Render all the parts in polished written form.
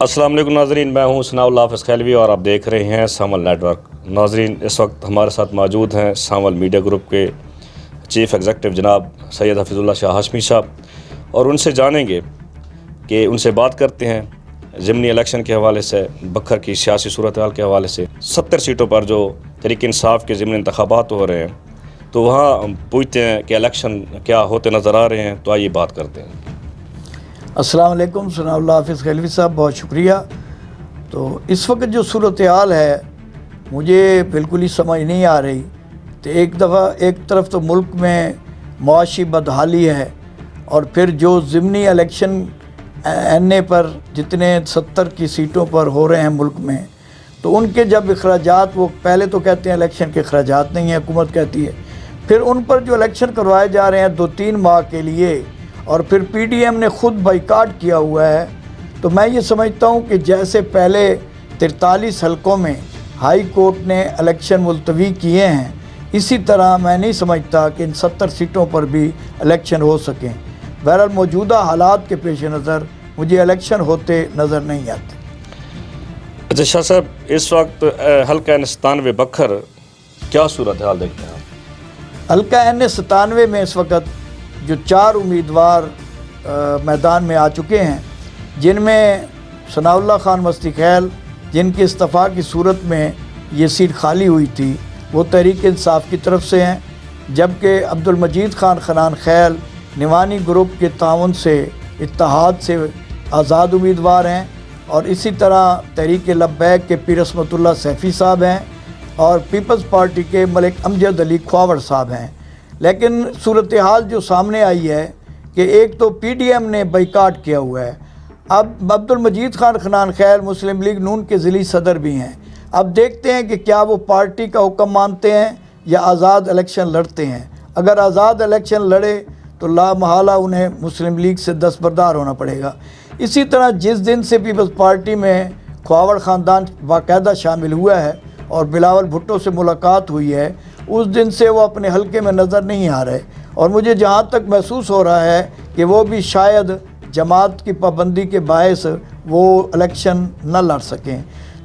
السلام علیکم ناظرین، میں ہوں ثناء اللہ حافظ خیلوی اور آپ دیکھ رہے ہیں سانول نیٹ ورک۔ ناظرین، اس وقت ہمارے ساتھ موجود ہیں سانول میڈیا گروپ کے چیف ایگزیکٹو جناب سید حفیظ اللہ شاہ ہاشمی صاحب، اور ان سے جانیں گے کہ ان سے بات کرتے ہیں ضمنی الیکشن کے حوالے سے، بکھر کی سیاسی صورتحال کے حوالے سے۔ 70 سیٹوں پر جو تحریک انصاف کے ضمنی انتخابات ہو رہے ہیں، تو وہاں پوچھتے ہیں کہ الیکشن کیا ہوتے نظر آ رہے ہیں، تو آئیے بات کرتے ہیں۔ السلام علیکم، ثناء اللہ حافظ خیلوی صاحب، بہت شکریہ۔ تو اس وقت جو صورتحال ہے مجھے بالکل ہی سمجھ نہیں آ رہی۔ تو ایک طرف تو ملک میں معاشی بدحالی ہے، اور پھر جو ضمنی الیکشن این اے پر جتنے 70 کی سیٹوں پر ہو رہے ہیں ملک میں، تو ان کے جب اخراجات، وہ پہلے تو کہتے ہیں الیکشن کے اخراجات نہیں ہیں، حکومت کہتی ہے، پھر ان پر جو الیکشن کروائے جا رہے ہیں 2-3 ماہ کے لیے، اور پھر پی ڈی ایم نے خود بائیکاٹ کیا ہوا ہے، تو میں یہ سمجھتا ہوں کہ جیسے پہلے 43 حلقوں میں ہائی کورٹ نے الیکشن ملتوی کیے ہیں، اسی طرح میں نہیں سمجھتا کہ ان 70 سیٹوں پر بھی الیکشن ہو سکیں۔ بہرحال موجودہ حالات کے پیش نظر مجھے الیکشن ہوتے نظر نہیں آتے۔ اچھا شاہ صاحب، اس وقت حلقہ N97 بکھر کیا صورتحال دیکھتے ہیں آپ؟ حلقہ N97 میں اس وقت جو 4 امیدوار میدان میں آ چکے ہیں، جن میں ثناء اللہ خان مستی خیل، جن کے استعفیٰ کی صورت میں یہ سیٹ خالی ہوئی تھی، وہ تحریک انصاف کی طرف سے ہیں، جبکہ عبدالمجید خان خنان خیل نوانی گروپ کے تعاون سے اتحاد سے آزاد امیدوار ہیں، اور اسی طرح تحریک لبیک کے پیر عصمت اللہ سیفی صاحب ہیں، اور پیپلز پارٹی کے ملک امجد علی کھواوڑ صاحب ہیں۔ لیکن صورتحال جو سامنے آئی ہے کہ ایک تو پی ڈی ایم نے بائیکاٹ کیا ہوا ہے، اب عبدالمجید خان خنان خیل مسلم لیگ نون کے ضلعی صدر بھی ہیں۔ اب دیکھتے ہیں کہ کیا وہ پارٹی کا حکم مانتے ہیں یا آزاد الیکشن لڑتے ہیں۔ اگر آزاد الیکشن لڑے تو لا محالہ انہیں مسلم لیگ سے دستبردار ہونا پڑے گا۔ اسی طرح جس دن سے پیپلز پارٹی میں کھواوڑ خاندان باقاعدہ شامل ہوا ہے اور بلاول بھٹو سے ملاقات ہوئی ہے، اس دن سے وہ اپنے حلقے میں نظر نہیں آ رہے، اور مجھے جہاں تک محسوس ہو رہا ہے کہ وہ بھی شاید جماعت کی پابندی کے باعث وہ الیکشن نہ لڑ سکیں۔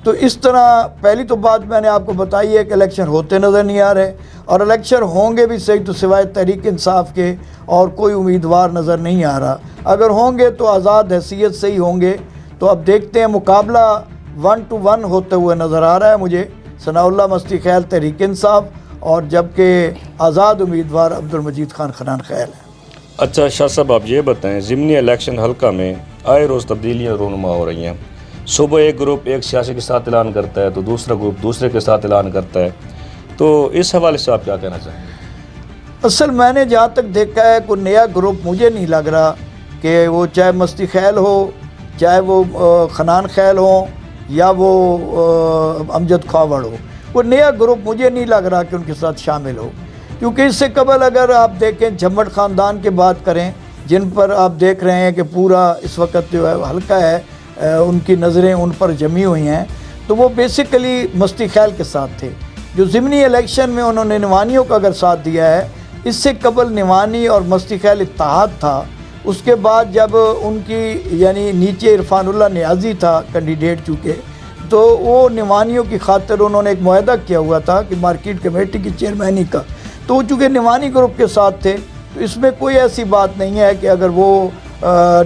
تو اس طرح پہلی تو بات میں نے آپ کو بتائی ہے کہ الیکشن ہوتے نظر نہیں آ رہے، اور الیکشن ہوں گے بھی صحیح تو سوائے تحریک انصاف کے اور کوئی امیدوار نظر نہیں آ رہا۔ اگر ہوں گے تو آزاد حیثیت سے ہی ہوں گے۔ تو اب دیکھتے ہیں، مقابلہ 1 to 1 ہوتے ہوئے نظر آ رہا ہے مجھے، ثناء اللہ مستی خیل تحریک انصاف، اور جبکہ آزاد امیدوار عبدالمجید خان خنان خیل ہیں۔ اچھا شاہ صاحب، آپ یہ بتائیں، ضمنی الیکشن حلقہ میں آئے روز تبدیلیاں رونما ہو رہی ہیں۔ صبح ایک گروپ ایک سیاسی کے ساتھ اعلان کرتا ہے، تو دوسرا گروپ دوسرے کے ساتھ اعلان کرتا ہے، تو اس حوالے سے آپ کیا کہنا چاہیں گے؟ اصل میں نے جہاں تک دیکھا ہے، کوئی نیا گروپ مجھے نہیں لگ رہا کہ وہ چاہے مستی خیل ہو، چاہے وہ خنان خیل ہوں، یا وہ امجد کھواوڑ ہو، وہ نیا گروپ مجھے نہیں لگ رہا کہ ان کے ساتھ شامل ہو۔ کیونکہ اس سے قبل اگر آپ دیکھیں جھمٹ خاندان کی بات کریں، جن پر آپ دیکھ رہے ہیں کہ پورا اس وقت جو ہے حلقہ ہے، ان کی نظریں ان پر جمی ہوئی ہیں، تو وہ بیسیکلی مستی خیل کے ساتھ تھے۔ جو ضمنی الیکشن میں انہوں نے نوانیوں کا اگر ساتھ دیا ہے، اس سے قبل نوانی اور مستی خیل اتحاد تھا۔ اس کے بعد جب ان کی یعنی نیچے عرفان اللہ نیازی تھا کینڈیڈیٹ، چونکہ تو وہ نوانیوں کی خاطر انہوں نے ایک معاہدہ کیا ہوا تھا کہ مارکیٹ کمیٹی کی چیئرمینی کا، تو وہ چونکہ نوانی گروپ کے ساتھ تھے، تو اس میں کوئی ایسی بات نہیں ہے کہ اگر وہ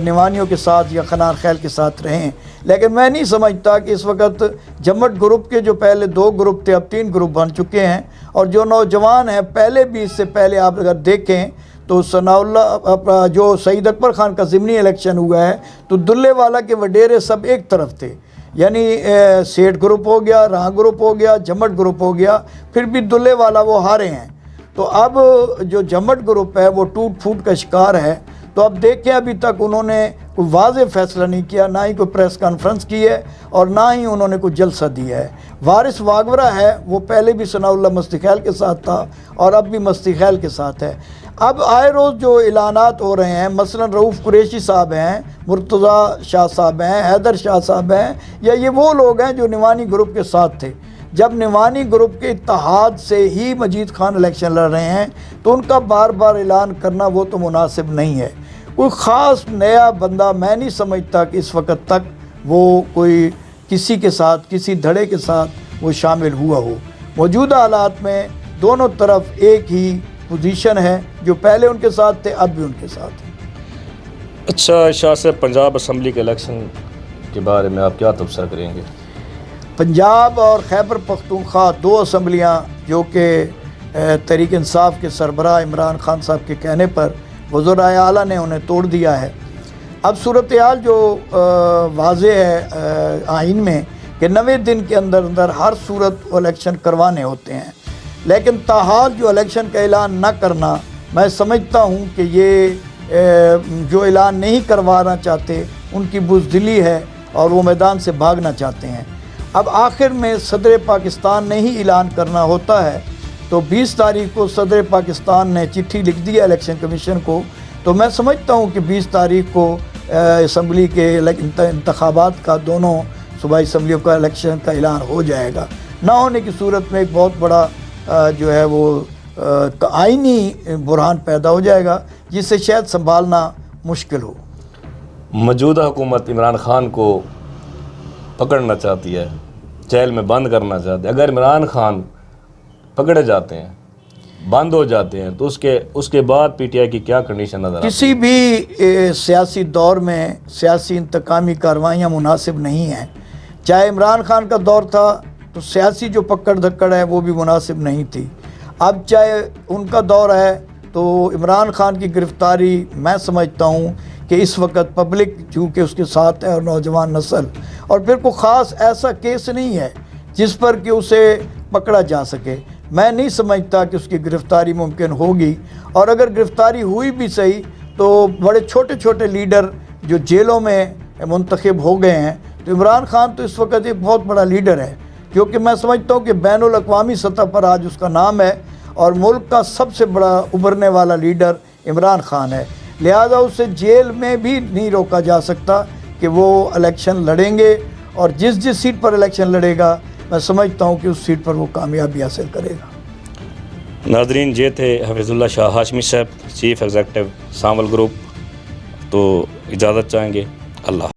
نوانیوں کے ساتھ یا خنان خیل کے ساتھ رہیں۔ لیکن میں نہیں سمجھتا کہ اس وقت جمٹ گروپ کے جو پہلے 2 گروپ تھے، اب 3 گروپ بن چکے ہیں، اور جو نوجوان ہیں، پہلے بھی اس سے پہلے آپ اگر دیکھیں تو ثناء اللہ جو سعید اکبر خان کا ضمنی الیکشن ہوا ہے، تو دلے والا کے وڈیرے سب ایک طرف تھے، یعنی سیٹھ گروپ ہو گیا، راہ گروپ ہو گیا، جمٹ گروپ ہو گیا، پھر بھی دلے والا وہ ہارے ہیں۔ تو اب جو جمٹ گروپ ہے وہ ٹوٹ پھوٹ کا شکار ہے۔ تو اب دیکھیں، ابھی تک انہوں نے کوئی واضح فیصلہ نہیں کیا، نہ ہی کوئی پریس کانفرنس کی ہے، اور نہ ہی انہوں نے کوئی جلسہ دیا ہے۔ وارث واگورہ ہے، وہ پہلے بھی ثناء اللہ مستی خیل کے ساتھ تھا اور اب بھی مستی خیل کے ساتھ ہے۔ اب آئے روز جو اعلانات ہو رہے ہیں، مثلا رؤوف قریشی صاحب ہیں، مرتضیٰ شاہ صاحب ہیں، حیدر شاہ صاحب ہیں، یا یہ وہ لوگ ہیں جو نوانی گروپ کے ساتھ تھے۔ جب نوانی گروپ کے اتحاد سے ہی مجید خان الیکشن لڑ رہے ہیں، تو ان کا بار بار اعلان کرنا وہ تو مناسب نہیں ہے۔ کوئی خاص نیا بندہ میں نہیں سمجھتا کہ اس وقت تک وہ کوئی کسی کے ساتھ کسی دھڑے کے ساتھ وہ شامل ہوا ہو۔ موجودہ حالات میں دونوں طرف ایک ہی پوزیشن ہے، جو پہلے ان کے ساتھ تھے اب بھی ان کے ساتھ ہیں۔ اچھا شاہ صاحب، پنجاب اسمبلی کے الیکشن کے بارے میں آپ کیا تبصرہ کریں گے؟ پنجاب اور خیبر پختونخوا دو اسمبلیاں جو کہ تحریک انصاف کے سربراہ عمران خان صاحب کے کہنے پر وزرائے اعلیٰ نے انہیں توڑ دیا ہے۔ اب صورتحال جو واضح ہے آئین میں کہ 90 دن کے اندر اندر ہر صورت الیکشن کروانے ہوتے ہیں، لیکن تاحال جو الیکشن کا اعلان نہ کرنا، میں سمجھتا ہوں کہ یہ جو اعلان نہیں کروانا چاہتے ان کی بزدلی ہے اور وہ میدان سے بھاگنا چاہتے ہیں۔ اب آخر میں صدر پاکستان نے ہی اعلان کرنا ہوتا ہے، تو 20 تاریخ کو صدر پاکستان نے چٹھی لکھ دی ہے الیکشن کمیشن کو، تو میں سمجھتا ہوں کہ 20 تاریخ کو اسمبلی کے انتخابات کا، دونوں صوبائی اسمبلیوں کا الیکشن کا اعلان ہو جائے گا۔ نہ ہونے کی صورت میں ایک بہت بڑا جو ہے وہ آئینی بحران پیدا ہو جائے گا، جس سے شاید سنبھالنا مشکل ہو۔ موجودہ حکومت عمران خان کو پکڑنا چاہتی ہے، جیل میں بند کرنا چاہتی ہے۔ اگر عمران خان پکڑے جاتے ہیں، بند ہو جاتے ہیں، تو اس کے بعد پی ٹی آئی کی کیا کنڈیشن نظر آتی ہے؟ کسی بھی سیاسی دور میں سیاسی انتقامی کارروائیاں مناسب نہیں ہیں۔ چاہے عمران خان کا دور تھا تو سیاسی جو پکڑ دھکڑ ہے وہ بھی مناسب نہیں تھی، اب چاہے ان کا دور ہے تو عمران خان کی گرفتاری میں سمجھتا ہوں کہ اس وقت پبلک چونکہ اس کے ساتھ ہے اور نوجوان نسل، اور پھر کوئی خاص ایسا کیس نہیں ہے جس پر کہ اسے پکڑا جا سکے۔ میں نہیں سمجھتا کہ اس کی گرفتاری ممکن ہوگی، اور اگر گرفتاری ہوئی بھی صحیح تو بڑے چھوٹے چھوٹے لیڈر جو جیلوں میں منتخب ہو گئے ہیں، تو عمران خان تو اس وقت ایک بہت بڑا لیڈر ہے، کیونکہ میں سمجھتا ہوں کہ بین الاقوامی سطح پر آج اس کا نام ہے، اور ملک کا سب سے بڑا ابھرنے والا لیڈر عمران خان ہے، لہذا اسے جیل میں بھی نہیں روکا جا سکتا کہ وہ الیکشن لڑیں گے، اور جس سیٹ پر الیکشن لڑے گا میں سمجھتا ہوں کہ اس سیٹ پر وہ کامیابی حاصل کرے گا۔ ناظرین، یہ تھے حفیظ اللہ شاہ ہاشمی صاحب، چیف ایگزیکٹو سامول گروپ، تو اجازت چاہیں گے۔ اللہ